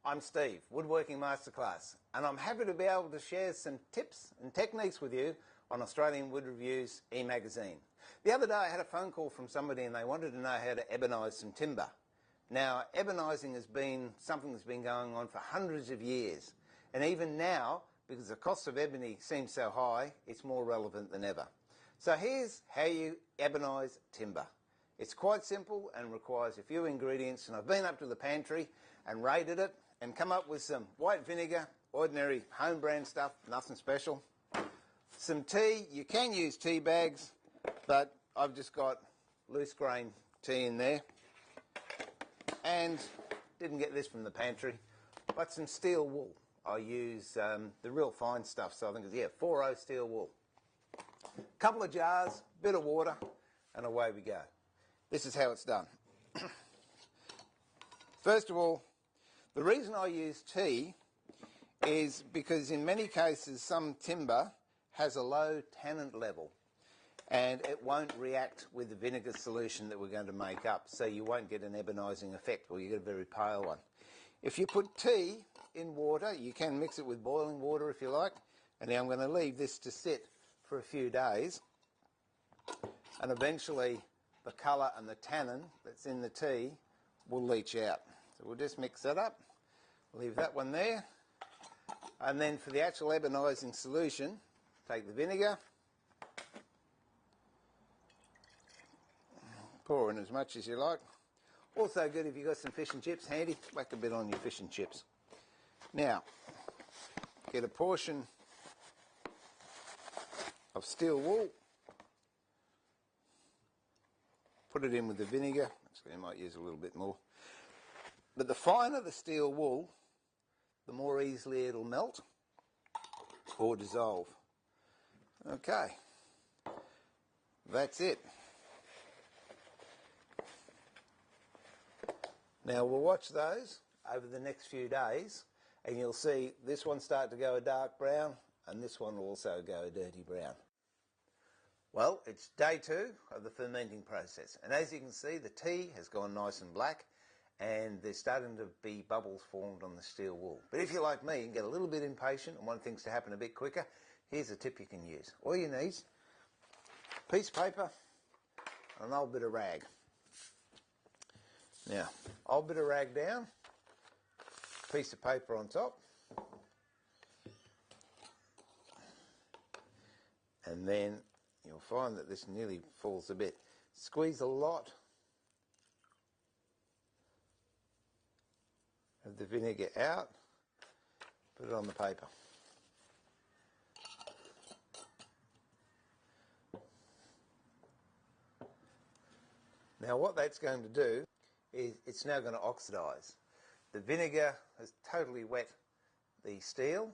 I'm Steve, Woodworking Masterclass, and I'm happy to be able to share some tips and techniques with you on Australian Wood Review's e-magazine. The other day I had a phone call from somebody and they wanted to know how to ebonize some timber. Now, ebonizing has been something that's been going on for hundreds of years, and even now, because the cost of ebony seems so high, it's more relevant than ever. So here's how you ebonize timber. It's quite simple and requires a few ingredients, and I've been up to the pantry and raided it and come up with some white vinegar, ordinary home brand stuff, nothing special. Some tea, you can use tea bags, but I've just got loose grain tea in there. And didn't get this from the pantry, but some steel wool. I use the real fine stuff, so I think it's 4/0 steel wool. Couple of jars, bit of water, and away we go. This is how it's done. First of all, the reason I use tea is because in many cases some timber has a low tannin level and it won't react with the vinegar solution that we're going to make up, so you won't get an ebonizing effect, or you get a very pale one. If you put tea in water, you can mix it with boiling water if you like, and now I'm going to leave this to sit for a few days, and eventually the colour and the tannin that's in the tea will leach out. So we'll just mix that up, leave that one there, and then for the actual ebonizing solution, take the vinegar, pour in as much as you like. Also good if you've got some fish and chips handy, whack a bit on your fish and chips. Now, get a portion of steel wool, put it in with the vinegar. Actually, I might use a little bit more. But the finer the steel wool, the more easily it'll melt or dissolve. Okay, that's it. Now we'll watch those over the next few days, and you'll see this one start to go a dark brown, and this one will also go a dirty brown. Well, it's day 2 of the fermenting process, and as you can see, the tea has gone nice and black, and there's starting to be bubbles formed on the steel wool. But if you're like me and get a little bit impatient and want things to happen a bit quicker, here's a tip you can use. All you need is a piece of paper and an old bit of rag. Now, old bit of rag down, piece of paper on top, and then you'll find that this nearly falls a bit. Squeeze a lot of the vinegar out, put it on the paper. Now what that's going to do is it's now going to oxidise. The vinegar has totally wet the steel,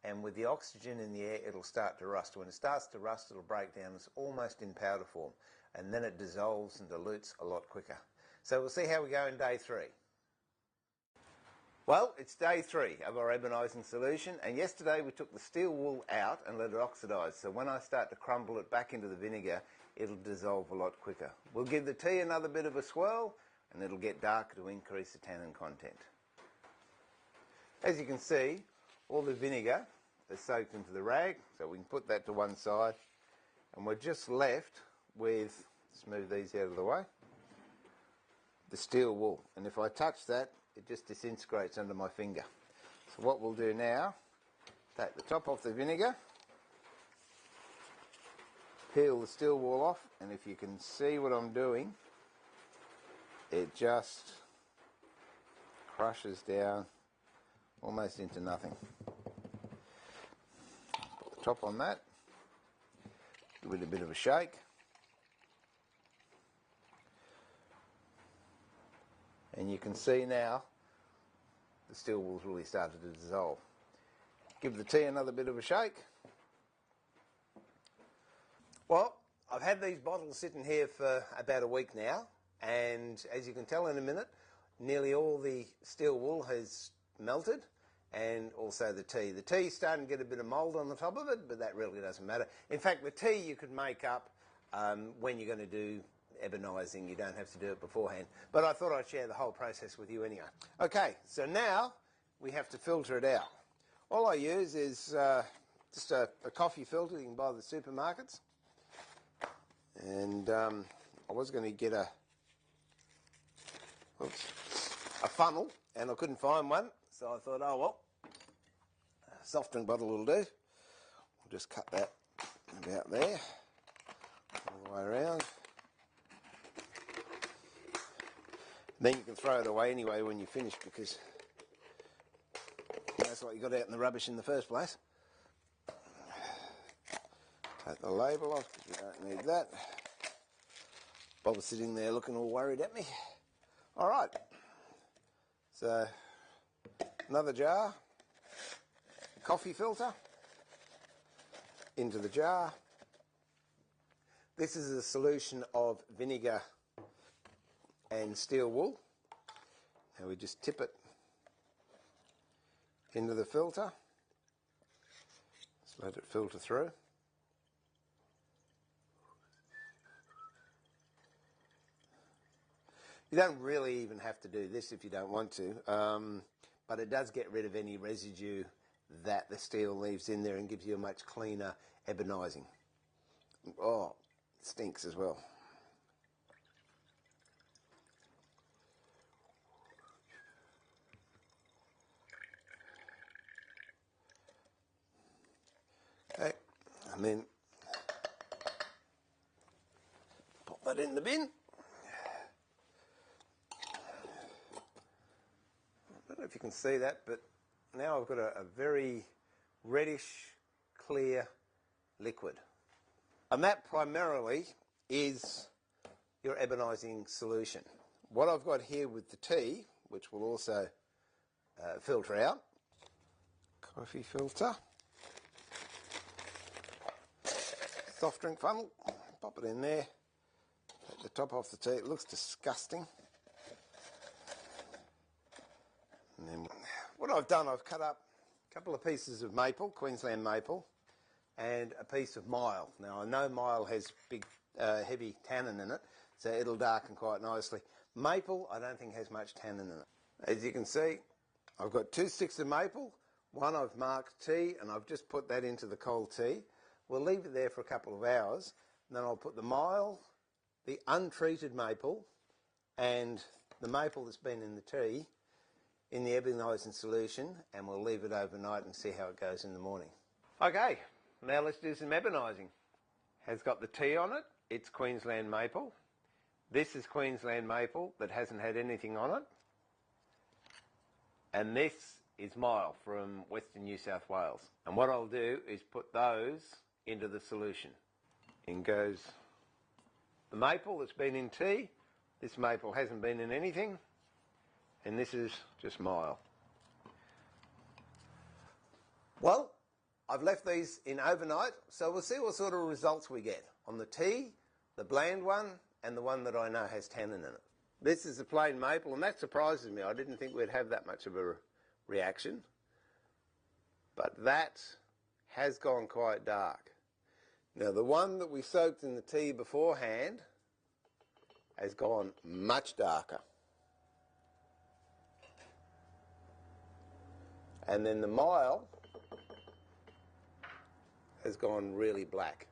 and with the oxygen in the air it'll start to rust. When it starts to rust, it'll break down. It's almost in powder form, and then it dissolves and dilutes a lot quicker. So we'll see how we go in day 3. Well, it's day 3 of our ebonizing solution, and yesterday we took the steel wool out and let it oxidise, so when I start to crumble it back into the vinegar, it'll dissolve a lot quicker. We'll give the tea another bit of a swirl, and it'll get darker to increase the tannin content. As you can see, all the vinegar is soaked into the rag, so we can put that to one side, and we're just left with, let's move these out of the way, the steel wool. And if I touch that, it just disintegrates under my finger. So what we'll do now, take the top off the vinegar, peel the steel wool off, and if you can see what I'm doing, it just crushes down almost into nothing. Put the top on that, give it a bit of a shake, and you can see now the steel wool's really started to dissolve. Give the tea another bit of a shake. Well, I've had these bottles sitting here for about a week now, and as you can tell in a minute, nearly all the steel wool has melted, and also the tea. The tea's starting to get a bit of mould on the top of it, but that really doesn't matter. In fact, the tea you could make up when you're going to do ebonizing. You don't have to do it beforehand. But I thought I'd share the whole process with you anyway. Okay, so now we have to filter it out. All I use is just a coffee filter you can buy at the supermarkets. And I was going to get a funnel, and I couldn't find one, so I thought, oh well, a soft drink bottle will do. I'll just cut that about there, all the way around. Then you can throw it away anyway when you finish, because that's what you got out in the rubbish in the first place. Take the label off because we don't need that. Bob was sitting there looking all worried at me. Alright, so another jar, coffee filter, into the jar. This is a solution of vinegar and steel wool. Now we just tip it into the filter. Just let it filter through. You don't really even have to do this if you don't want to, but it does get rid of any residue that the steel leaves in there and gives you a much cleaner ebonizing. Oh, it stinks as well. Okay, and then pop that in the bin. I don't know if you can see that, but now I've got a very reddish, clear liquid. And that primarily is your ebonizing solution. What I've got here with the tea, which will also filter out, coffee filter, soft drink funnel, pop it in there, take the top off the tea. It looks disgusting. And then what I've done, I've cut up a couple of pieces of maple, Queensland maple, and a piece of myall. Now I know myall has big heavy tannin in it, so it'll darken quite nicely. Maple I don't think has much tannin in it. As you can see, I've got 2 sticks of maple, one I've marked tea, and I've just put that into the cold tea. We'll leave it there for a couple of hours, and then I'll put the myall, the untreated maple, and the maple that's been in the tea in the ebonizing solution, and we'll leave it overnight and see how it goes in the morning. Okay, now let's do some ebonizing. Has got the tea on it, it's Queensland maple. This is Queensland maple that hasn't had anything on it. And this is myall from Western New South Wales. And what I'll do is put those into the solution. In goes the maple that's been in tea. This maple hasn't been in anything. And this is just myall. Well, I've left these in overnight, so we'll see what sort of results we get on the tea, the bland one, and the one that I know has tannin in it. This is a plain maple, and that surprises me. I didn't think we'd have that much of a reaction. But that has gone quite dark. Now, the one that we soaked in the tea beforehand has gone much darker. And then the myall has gone really black.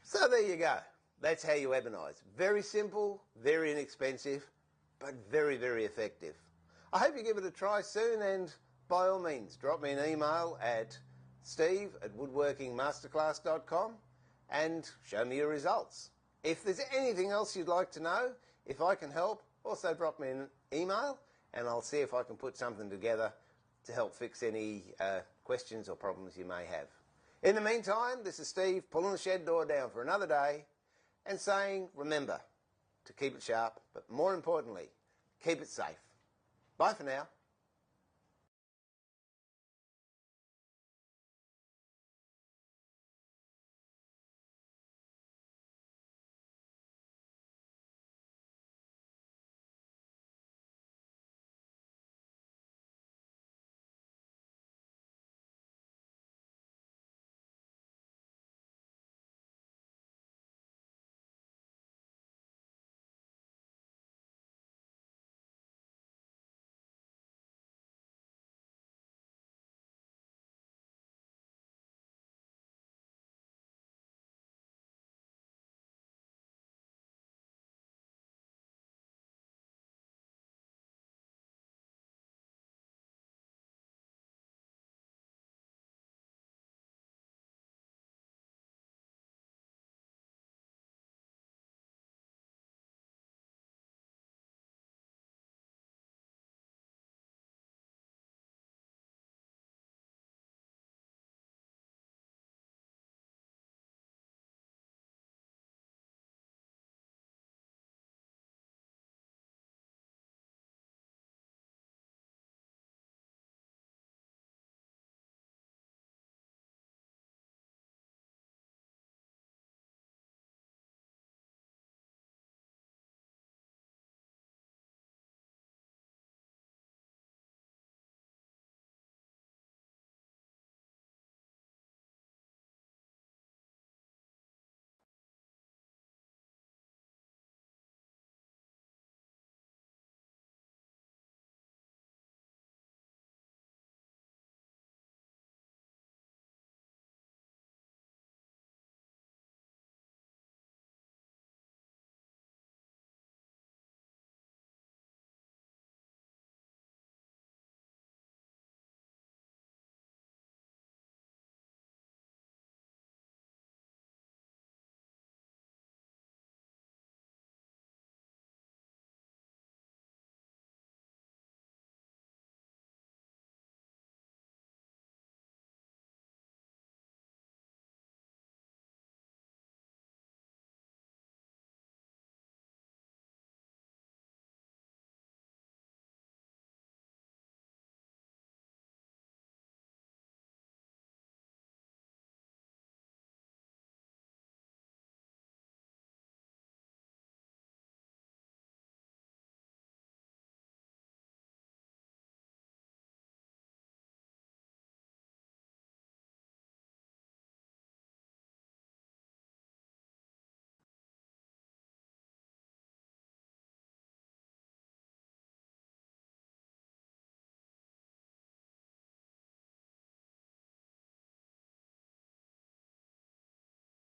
So there you go. That's how you ebonize. Very simple, very inexpensive, but very, very effective. I hope you give it a try soon, and by all means, drop me an email at steve@woodworkingmasterclass.com and show me your results. If there's anything else you'd like to know, if I can help, also drop me an email, and I'll see if I can put something together to help fix any questions or problems you may have. In the meantime, this is Steve pulling the shed door down for another day and saying, remember to keep it sharp, but more importantly, keep it safe. Bye for now.